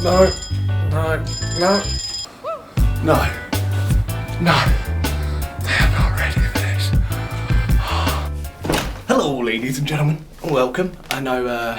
No. No. No. No. No. They are not ready for this. Hello, ladies and gentlemen. Welcome. I know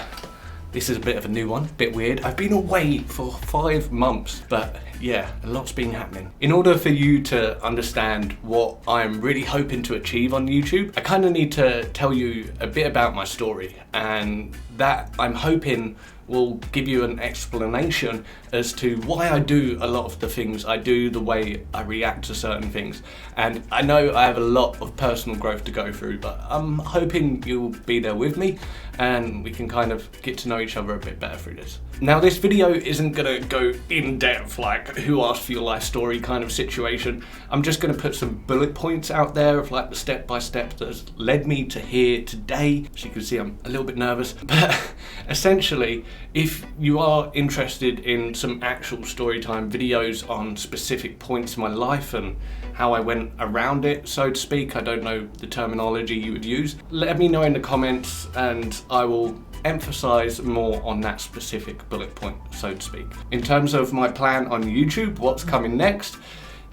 this is a bit of a new one, a bit weird. I've been away for 5 months, but yeah, a lot's been happening. In order for you to understand what I'm really hoping to achieve on YouTube, I kind of need to tell you a bit about my story, and that I'm hoping will give you an explanation as to why I do a lot of the things I do, the way I react to certain things. And I know I have a lot of personal growth to go through, but I'm hoping you'll be there with me and we can kind of get to know each other a bit better through this. Now, this video isn't gonna go in depth like who asked for your life story kind of situation. I'm just gonna put some bullet points out there of like the step-by-step that has led me to here today. As you can see, I'm a little bit nervous, but essentially, if you are interested in some actual storytime videos on specific points in my life and how I went around it, so to speak, I don't know the terminology you would use, let me know in the comments and I will emphasize more on that specific bullet point, so to speak. In terms of my plan on YouTube, what's coming next,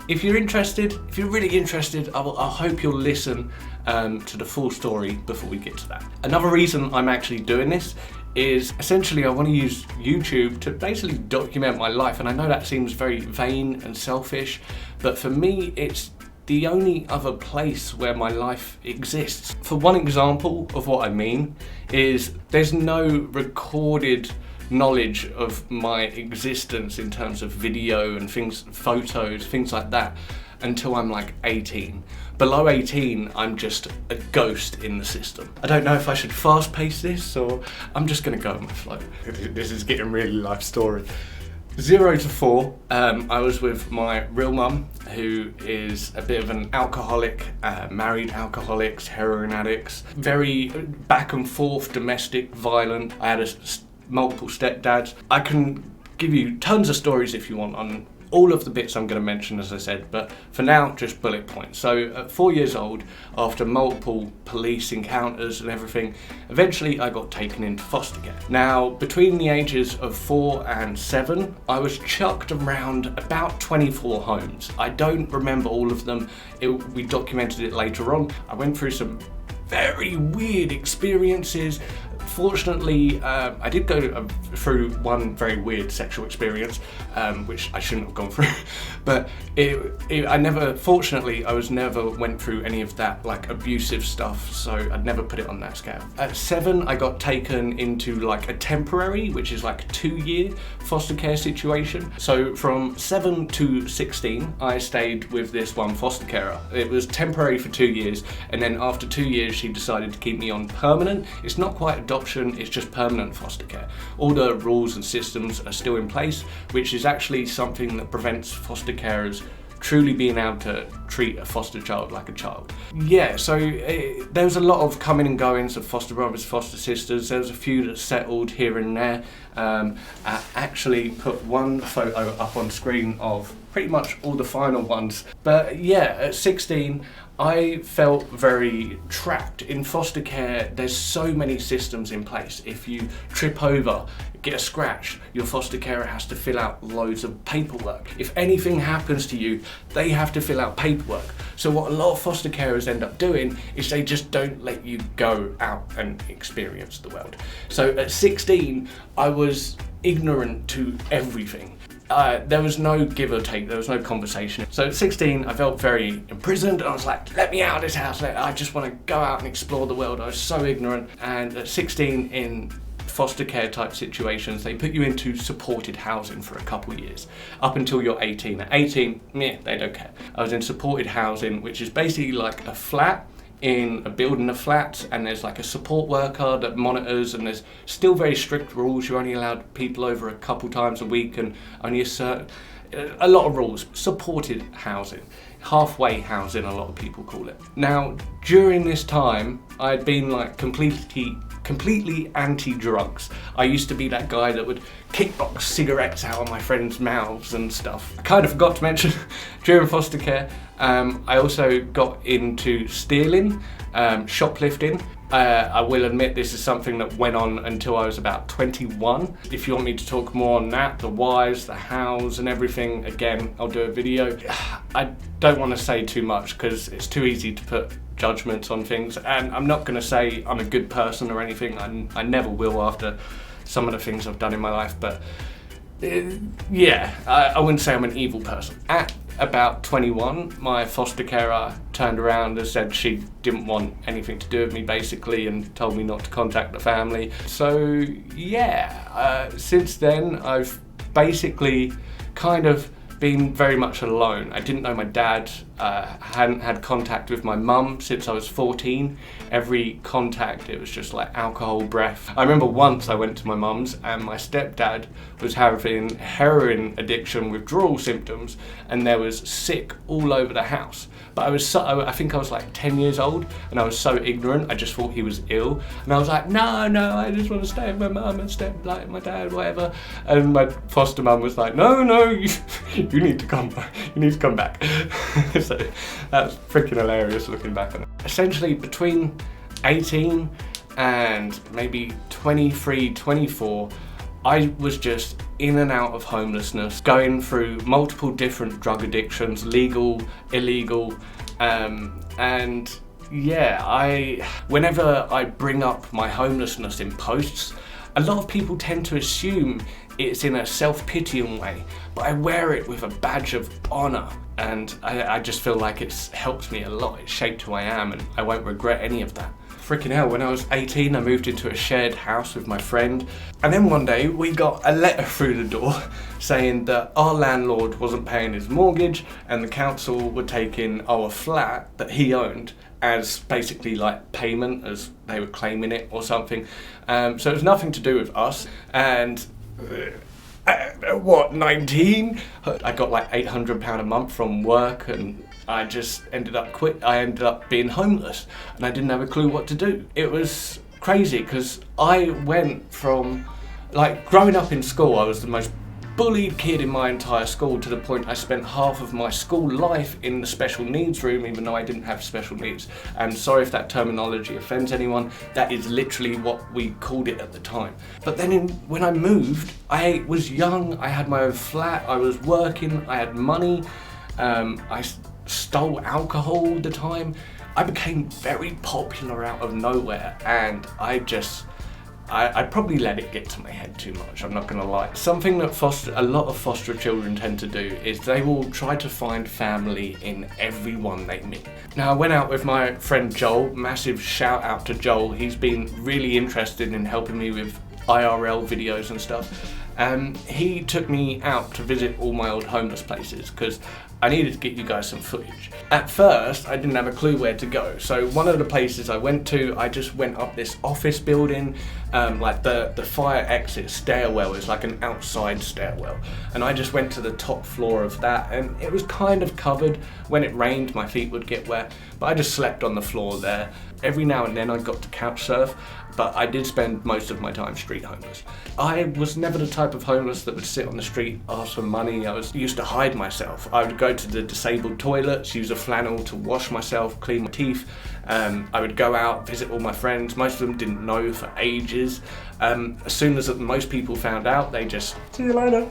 if you're interested, if you're really interested, I hope you'll listen to the full story before we get to that. Another reason I'm actually doing this is essentially I want to use YouTube to basically document my life, and I know that seems very vain and selfish, but for me it's the only other place where my life exists. For one example of what I mean is there's no recorded knowledge of my existence in terms of video and things, photos, things like that, until I'm like 18. Below 18, I'm just a ghost in the system. I don't know if I should fast pace this or I'm just gonna go on my flow. This is getting really life story. 0 to 4, I was with my real mum, who is a bit of an alcoholic, married alcoholics, heroin addicts, very back and forth, domestic, violent. I had multiple stepdads. I can give you tons of stories if you want on all of the bits I'm going to mention, as I said, but for now, just bullet points. So at 4 years old, after multiple police encounters and everything, eventually I got taken into foster care. Now, between the ages of 4 and 7, I was chucked around about 24 homes. I don't remember all of them. We documented it later on. I went through some very weird experiences. Fortunately, I did go through one very weird sexual experience, which I shouldn't have gone through, but fortunately, I never went through any of that like abusive stuff, so I'd never put it on that scale. At 7, I got taken into like a temporary, which is like a 2-year foster care situation. So from 7 to 16, I stayed with this one foster carer. It was temporary for 2 years, and then after 2 years, she decided to keep me on permanent. It's not quite adoption, it's just permanent foster care. All the rules and systems are still in place, which is actually something that prevents foster carers truly being able to treat a foster child like a child. Yeah, so there was a lot of coming and goings of foster brothers, foster sisters. There was a few that settled here and there. I actually put one photo up on screen of pretty much all the final ones. But yeah, at 16, I felt very trapped. In foster care, there's so many systems in place. If you trip over, get a scratch, your foster carer has to fill out loads of paperwork. If anything happens to you, they have to fill out paperwork. So what a lot of foster carers end up doing is they just don't let you go out and experience the world. So at 16, I was ignorant to everything. There was no give or take, there was no conversation. So at 16, I felt very imprisoned and I was like, let me out of this house, I just want to go out and explore the world. I was so ignorant. And at 16, in foster care type situations, they put you into supported housing for a couple of years, up until you're 18. At 18, meh, they don't care. I was in supported housing, which is basically like a flat in a building of flats, and there's like a support worker that monitors, and there's still very strict rules. You're only allowed people over a couple times a week and only a lot of rules. Supported housing, halfway housing, a lot of people call it. Now, during this time, I'd been like completely anti-drugs. I used to be that guy that would kickbox cigarettes out of my friends' mouths and stuff. I kind of forgot to mention, during foster care, I also got into stealing, shoplifting, I will admit this is something that went on until I was about 21. If you want me to talk more on that, the whys, the hows and everything, again, I'll do a video. I don't want to say too much because it's too easy to put judgments on things, and I'm not going to say I'm a good person or anything. I never will after some of the things I've done in my life, but yeah, I wouldn't say I'm an evil person. At about 21, my foster carer turned around and said she didn't want anything to do with me, basically, and told me not to contact the family. So yeah, since then I've basically kind of been very much alone. I didn't know my dad, hadn't had contact with my mum since I was 14. Every contact, it was just like alcohol breath. I remember once I went to my mum's and my stepdad was having heroin addiction withdrawal symptoms, and there was sick all over the house. But I think I was like 10 years old, and I was so ignorant, I just thought he was ill. And I was like, no, I just want to stay with my mum and like my dad, whatever. And my foster mum was like, no, you need to come back. You need to come back. So that's freaking hilarious looking back on it. Essentially between 18 and maybe 23, 24, I was just in and out of homelessness, going through multiple different drug addictions, legal, illegal, and yeah, whenever I bring up my homelessness in posts, a lot of people tend to assume it's in a self-pitying way, but I wear it with a badge of honour, and I just feel like it's helped me a lot. It's shaped who I am, and I won't regret any of that. Freaking hell, when I was 18, I moved into a shared house with my friend, and then one day we got a letter through the door saying that our landlord wasn't paying his mortgage and the council were taking our flat that he owned as basically like payment, as they were claiming it or something. So it was nothing to do with us, and what, 19? I got like £800 a month from work, and I just ended up being homeless, and I didn't have a clue what to do. It was crazy because I went from, like, growing up in school, I was the most bullied kid in my entire school, to the point I spent half of my school life in the special needs room, even though I didn't have special needs. And sorry if that terminology offends anyone, that is literally what we called it at the time. But then when I moved, I was young, I had my own flat, I was working, I had money, I stole alcohol all the time. I became very popular out of nowhere, and I probably let it get to my head too much, I'm not gonna lie. Something that a lot of foster children tend to do is they will try to find family in everyone they meet. Now, I went out with my friend Joel, massive shout out to Joel. He's been really interested in helping me with IRL videos and stuff. He took me out to visit all my old homeless places because I needed to get you guys some footage. At first, I didn't have a clue where to go. So one of the places I went to, I just went up this office building, like the fire exit stairwell is like an outside stairwell. And I just went to the top floor of that, and it was kind of covered. When it rained, my feet would get wet, but I just slept on the floor there. Every now and then I got to couch surf, but I did spend most of my time street homeless. I was never the type of homeless that would sit on the street, ask for money. I used to hide myself. I would go to the disabled toilets, use a flannel to wash myself, clean my teeth. I would go out, visit all my friends. Most of them didn't know for ages. As soon as most people found out, they just, see you later.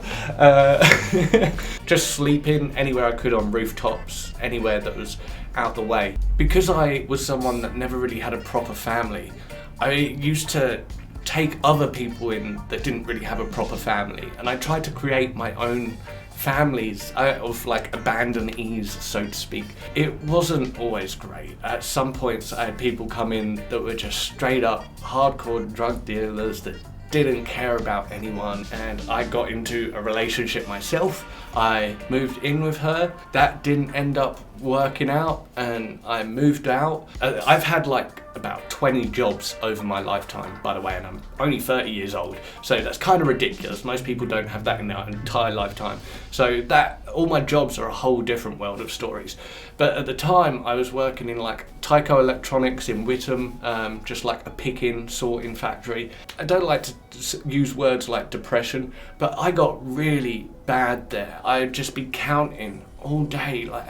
Just sleeping anywhere I could on rooftops, anywhere that was out the way. Because I was someone that never really had a proper family, I used to take other people in that didn't really have a proper family, and I tried to create my own families of like abandonees, so to speak. It wasn't always great. At some points I had people come in that were just straight up hardcore drug dealers that didn't care about anyone, and I got into a relationship myself. I moved in with her. That didn't end up working out, and I moved out. I've had like about 20 jobs over my lifetime, by the way, and I'm only 30 years old, so that's kind of ridiculous. Most people don't have that in their entire lifetime. So all my jobs are a whole different world of stories. But at the time, I was working in like Tyco Electronics in Whittam, just like a picking, sorting factory. I don't like to use words like depression, but I got really bad there. I'd just be counting all day, like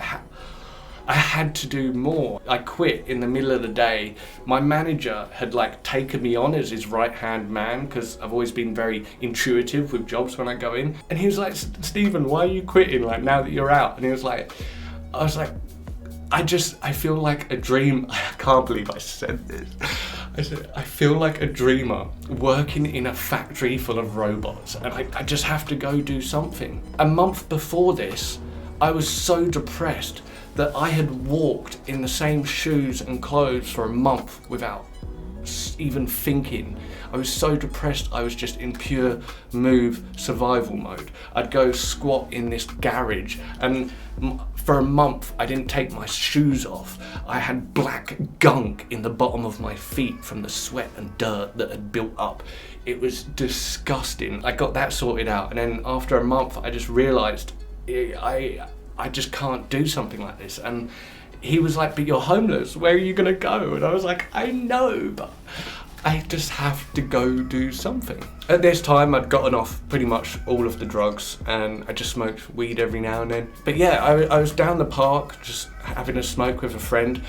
I had to do more. I quit in the middle of the day. My manager had like taken me on as his right-hand man because I've always been very intuitive with jobs when I go in. And he was like, Stephen, why are you quitting like now that you're out? And I was like, I feel like a dream. I can't believe I said this. I said, I feel like a dreamer working in a factory full of robots and I just have to go do something. A month before this, I was so depressed that I had walked in the same shoes and clothes for a month without even thinking. I was so depressed, I was just in pure move survival mode. I'd go squat in this garage and for a month I didn't take my shoes off. I had black gunk in the bottom of my feet from the sweat and dirt that had built up. It was disgusting. I got that sorted out, and then after a month I just realised I just can't do something like this. And he was like, but you're homeless, where are you gonna go? And I was like, I know, but I just have to go do something. At this time, I'd gotten off pretty much all of the drugs and I just smoked weed every now and then. But yeah, I was down the park just having a smoke with a friend,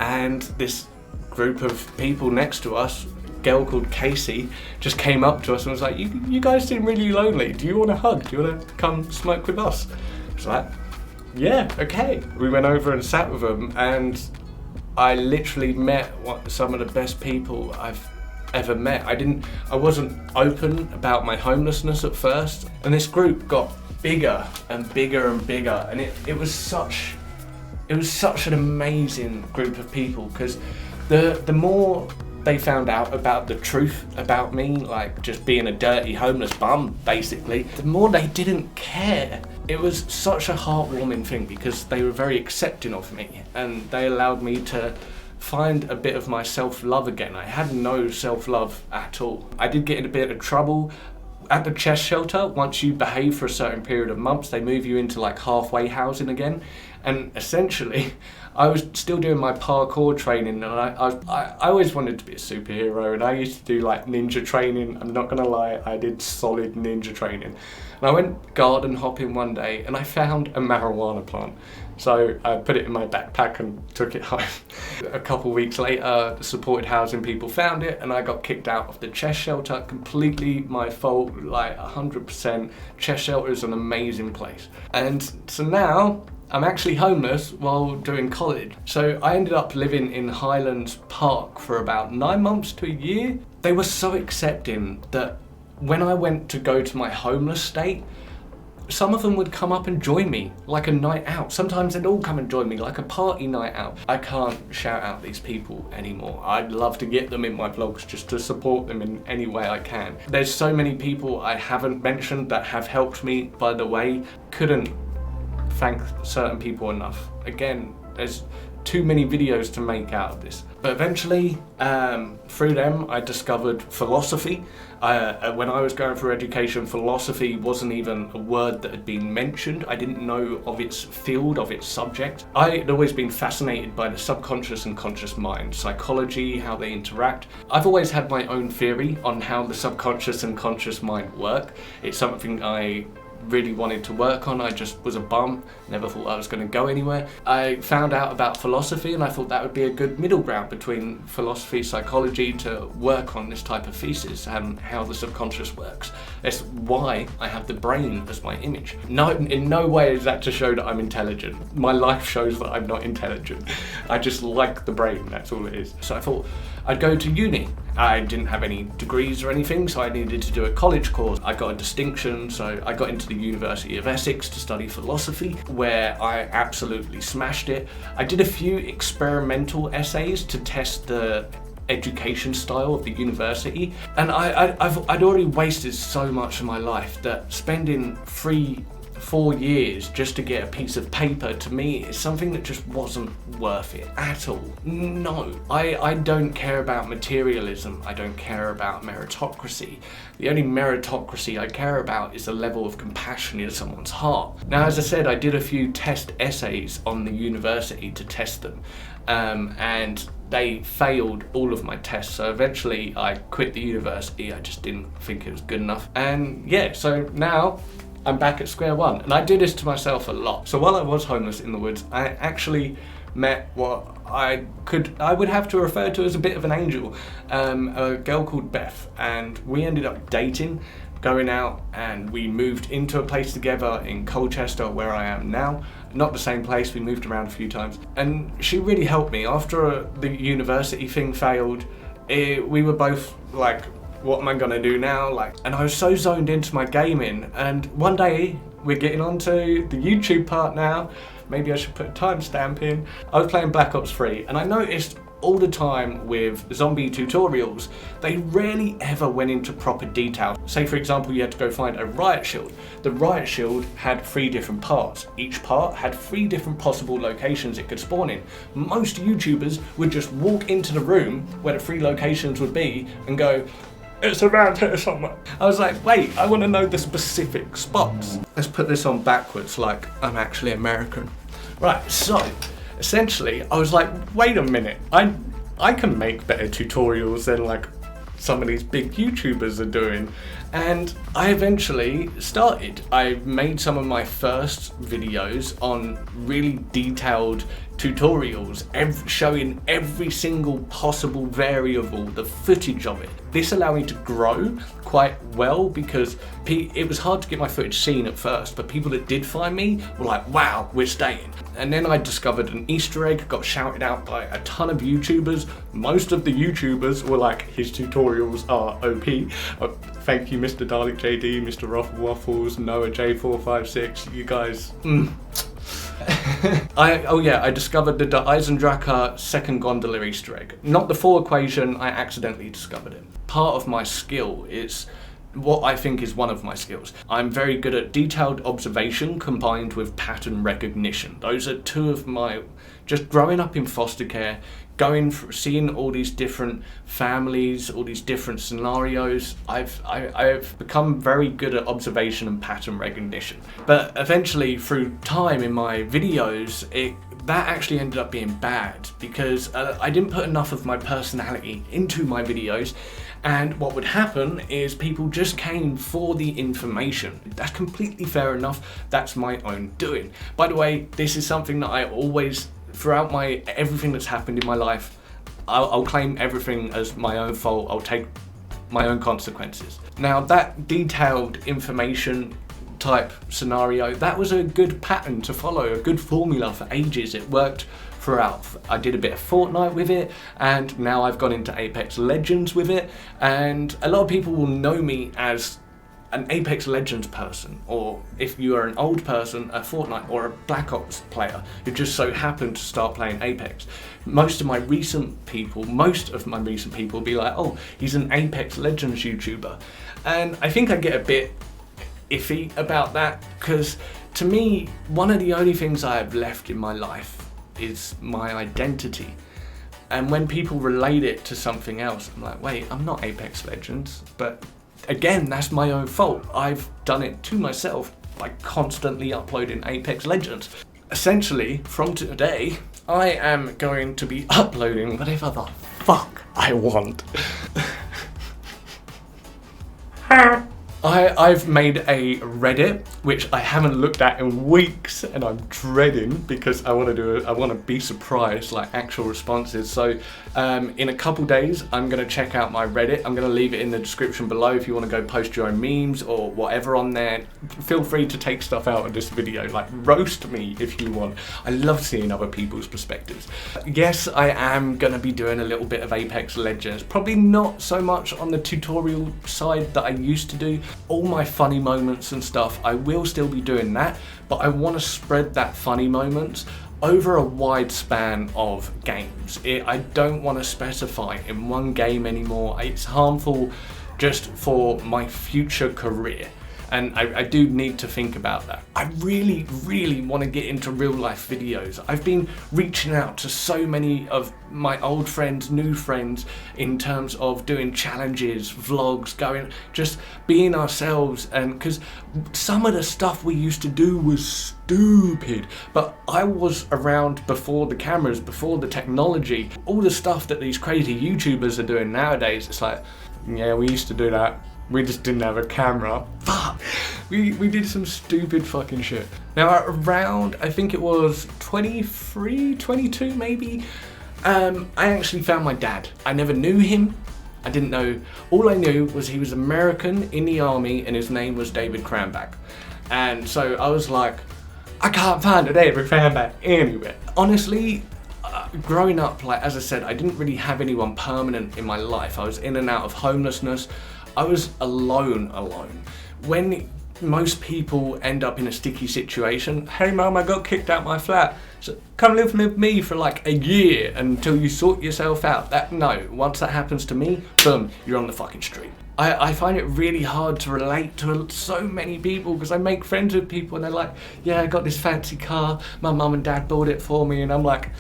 and this group of people next to us, a girl called Casey, just came up to us and was like, you guys seem really lonely. Do you want a hug? Do you want to come smoke with us? I was like, yeah, okay. We went over and sat with them, and I literally met some of the best people I've ever met. I wasn't open about my homelessness at first, and this group got bigger and bigger and bigger, and it was such an amazing group of people, because the more they found out about the truth about me, like just being a dirty homeless bum basically, the more they didn't care. It was such a heartwarming thing because they were very accepting of me and they allowed me to find a bit of my self-love again. I had no self-love at all. I did get in a bit of trouble at the chest shelter. Once you behave for a certain period of months, they move you into like halfway housing again. And essentially, I was still doing my parkour training, and I always wanted to be a superhero, and I used to do like ninja training. I'm not gonna lie, I did solid ninja training. And I went garden hopping one day and I found a marijuana plant. So I put it in my backpack and took it home. A couple weeks later, the supported housing people found it and I got kicked out of the chest shelter. Completely my fault, like 100%. Chest shelter is an amazing place. And so now, I'm actually homeless while doing college. So I ended up living in Highlands Park for about 9 months to a year. They were so accepting that when I went to go to my homeless state, some of them would come up and join me, like a night out. Sometimes they'd all come and join me, like a party night out. I can't shout out these people anymore. I'd love to get them in my vlogs just to support them in any way I can. There's so many people I haven't mentioned that have helped me, by the way. Couldn't thank certain people enough. Again, there's too many videos to make out of this. But eventually, through them, I discovered philosophy. When I was going through education, philosophy wasn't even a word that had been mentioned. I didn't know of its field, of its subject. I had always been fascinated by the subconscious and conscious mind, psychology, how they interact. I've always had my own theory on how the subconscious and conscious mind work. It's something I really wanted to work on. I just was a bum, never thought I was going to go anywhere. I found out about philosophy and I thought that would be a good middle ground between philosophy, psychology, to work on this type of thesis and how the subconscious works. That's why I have the brain as my image. No, in no way is that to show that I'm intelligent. My life shows that I'm not intelligent. I just like the brain, that's all it is. So I thought I'd go to uni. I didn't have any degrees or anything, so I needed to do a college course. I got a distinction, so I got into the University of Essex to study philosophy, where I absolutely smashed it. I did a few experimental essays to test the education style of the university, and I'd already wasted so much of my life that spending 3-4 years just to get a piece of paper, to me, is something that just wasn't worth it at all. No, I don't care about materialism. I don't care about meritocracy. The only meritocracy I care about is the level of compassion in someone's heart. Now, as I said, I did a few test essays on the university to test them, and they failed all of my tests. So eventually I quit the university. I just didn't think it was good enough. And yeah, so now I'm back at square one, and I do this to myself a lot. So while I was homeless in the woods, I actually met what I would have to refer to as a bit of an angel, a girl called Beth, and we ended up dating, going out, and we moved into a place together in Colchester where I am now. Not the same place, we moved around a few times, and she really helped me. After the university thing failed, we were both like, what am I gonna do now? And I was so zoned into my gaming, and one day we're getting onto the YouTube part now. Maybe I should put a timestamp in. I was playing Black Ops 3, and I noticed all the time with zombie tutorials, they rarely ever went into proper detail. Say for example, you had to go find a riot shield. The riot shield had 3 different parts. Each part had 3 different possible locations it could spawn in. Most YouTubers would just walk into the room where the 3 locations would be and go, it's around here somewhere. I was like, wait, I want to know the specific spots. Let's put this on backwards like I'm actually American. Right, so essentially I was like, wait a minute, I can make better tutorials than like some of these big YouTubers are doing. And I eventually started. I made some of my first videos on really detailed tutorials, showing every single possible variable, the footage of it. This allowed me to grow quite well because it was hard to get my footage seen at first, but people that did find me were like, wow, we're staying. And then I discovered an Easter egg, got shouted out by a ton of YouTubers. Most of the YouTubers were like, his tutorials are OP. Thank you, Mr. Dalek JD, Mr. Ruffle Waffles, Noah J456, you guys. I discovered the Eisendracher second gondola Easter egg. Not the full equation, I accidentally discovered it. Part of my skill is what I think is one of my skills. I'm very good at detailed observation combined with pattern recognition. Those are 2 of my, just growing up in foster care, seeing all these different families, all these different scenarios, I've become very good at observation and pattern recognition. But eventually through time in my videos, that actually ended up being bad because I didn't put enough of my personality into my videos, and what would happen is people just came for the information. That's completely fair enough, that's my own doing. By the way, this is something that I always, throughout everything that's happened in my life, I'll claim everything as my own fault, I'll take my own consequences. Now that detailed information type scenario, that was a good pattern to follow, a good formula for ages. It worked throughout. I did a bit of Fortnite with it, and now I've gone into Apex Legends with it, and a lot of people will know me as an Apex Legends person, or if you are an old person, a Fortnite or a Black Ops player who just so happened to start playing Apex. Most of my recent people will be like, oh, he's an Apex Legends YouTuber. And I think I get a bit iffy about that, because to me, one of the only things I have left in my life is my identity. And when people relate it to something else, I'm like, wait, I'm not Apex Legends. But again, that's my own fault. I've done it to myself by constantly uploading Apex Legends. Essentially, from today, I am going to be uploading whatever the fuck I want. I've made a Reddit, which I haven't looked at in weeks, and I'm dreading because I want to be surprised, like actual responses. So in a couple days, I'm going to check out my Reddit. I'm going to leave it in the description below if you want to go post your own memes or whatever on there. Feel free to take stuff out of this video, like roast me if you want. I love seeing other people's perspectives. Yes, I am going to be doing a little bit of Apex Legends, probably not so much on the tutorial side that I used to do. All my funny moments and stuff, I will still be doing that, but I want to spread that funny moments over a wide span of games. I don't want to specify in one game anymore. It's harmful just for my future career. And I do need to think about that. I really, really want to get into real life videos. I've been reaching out to so many of my old friends, new friends, in terms of doing challenges, vlogs, just being ourselves. And because some of the stuff we used to do was stupid, but I was around before the cameras, before the technology. All the stuff that these crazy YouTubers are doing nowadays, it's like, yeah, we used to do that. We just didn't have a camera. Fuck! We did some stupid fucking shit. Now around, I think it was 23, 22 maybe, I actually found my dad. I never knew him. I didn't know. All I knew was he was American in the army and his name was David Cranback. And so I was like, I can't find a David Cranback anywhere. Honestly, growing up, like as I said, I didn't really have anyone permanent in my life. I was in and out of homelessness. I was alone. When most people end up in a sticky situation, hey mum, I got kicked out my flat, so come live with me for like a year until you sort yourself out. No, once that happens to me, boom, you're on the fucking street. I find it really hard to relate to so many people because I make friends with people and they're like, yeah, I got this fancy car, my mum and dad bought it for me, and I'm like,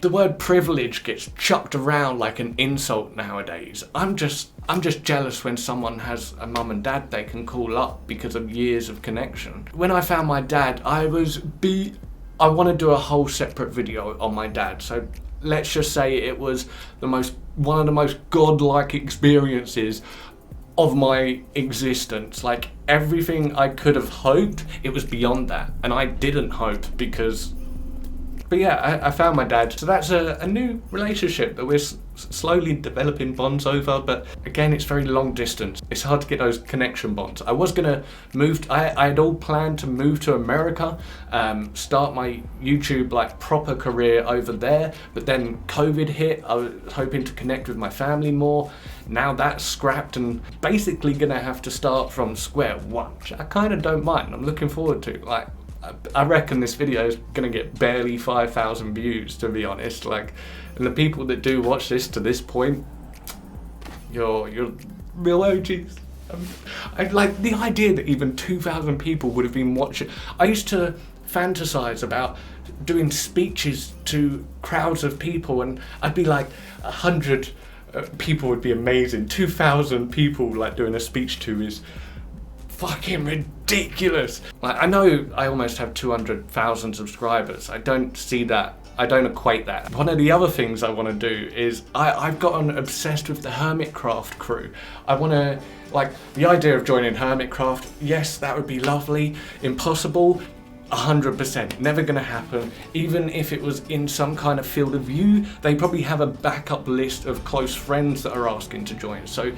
the word privilege gets chucked around like an insult nowadays. I'm just jealous when someone has a mum and dad they can call up because of years of connection. When I found my dad, I want to do a whole separate video on my dad. So let's just say it was one of the most godlike experiences of my existence. Like everything I could have hoped, it was beyond that. And I didn't hope but yeah, I found my dad. So that's a new relationship that we're slowly developing bonds over, but again, it's very long distance. It's hard to get those connection bonds. I was gonna I had all planned to move to America, start my YouTube like proper career over there, but then COVID hit. I was hoping to connect with my family more. Now that's scrapped and basically gonna have to start from square one, which I kind of don't mind. I'm looking forward to. Like, I reckon this video is gonna get barely 5,000 views, to be honest. Like, and the people that do watch this to this point, you're real OGs. I like the idea that even 2,000 people would have been watching. I used to fantasize about doing speeches to crowds of people, and I'd be like 100 people would be amazing. 2,000 people like doing a speech to is fucking ridiculous. Like, I know I almost have 200,000 subscribers. I don't see that. I don't equate that. One of the other things I want to do is I've gotten obsessed with the Hermitcraft crew. I want to, like, the idea of joining Hermitcraft, yes, that would be lovely. Impossible, 100%, never gonna happen. Even if it was in some kind of field of view, they probably have a backup list of close friends that are asking to join. So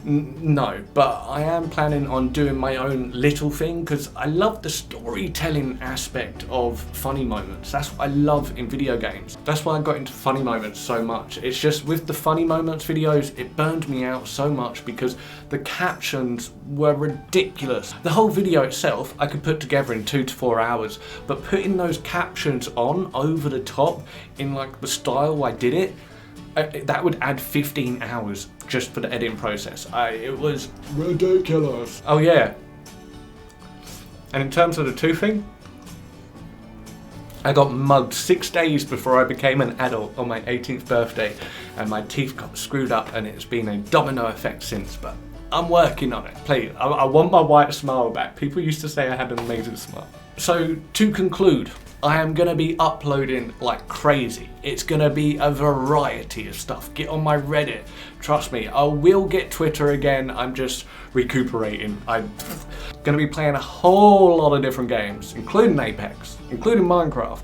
no, but I am planning on doing my own little thing because I love the storytelling aspect of funny moments. That's what I love in video games. That's why I got into funny moments so much. It's just with the funny moments videos, it burned me out so much because the captions were ridiculous. The whole video itself I could put together in 2 to 4 hours, but putting those captions on over the top in like the style I did it, that would add 15 hours just for the editing process. It was ridiculous. Oh yeah. And in terms of the tooth thing, I got mugged 6 days before I became an adult on my 18th birthday, and my teeth got screwed up, and it's been a domino effect since, but I'm working on it. Please, I want my white smile back. People used to say I had an amazing smile. So to conclude, I am gonna be uploading like crazy. It's gonna be a variety of stuff. Get on my Reddit. Trust me, I will get Twitter again. I'm just recuperating. I'm gonna be playing a whole lot of different games, including Apex, including Minecraft,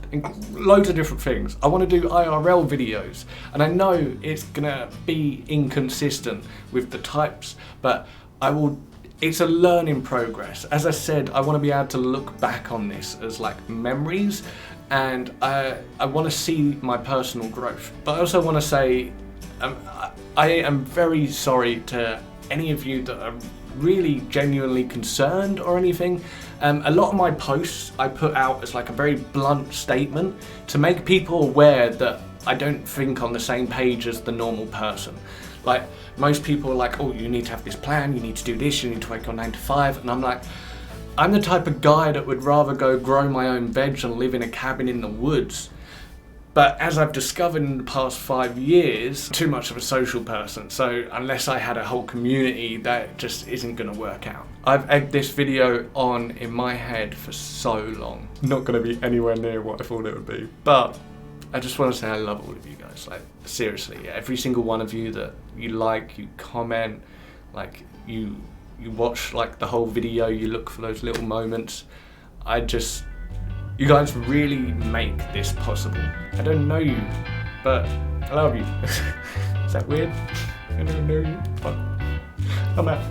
loads of different things. I wanna do IRL videos, and I know it's gonna be inconsistent with the types, but it's a learning progress. As I said, I want to be able to look back on this as like memories, and I want to see my personal growth. But I also want to say I am very sorry to any of you that are really genuinely concerned or anything. A lot of my posts I put out as like a very blunt statement to make people aware that I don't think on the same page as the normal person. Like, most people are like, oh, you need to have this plan, you need to do this, you need to work on 9 to 5, and I'm like, I'm the type of guy that would rather go grow my own veg and live in a cabin in the woods. But as I've discovered in the past 5 years, too much of a social person, so unless I had a whole community, that just isn't gonna work out. I've egged this video on in my head for so long. Not gonna be anywhere near what I thought it would be, but I just want to say I love all of you guys. Like, seriously, every single one of you that you like, you comment, like you watch like the whole video, you look for those little moments. You guys really make this possible. I don't know you, but I love you. Is that weird? I don't know you, but I'm out.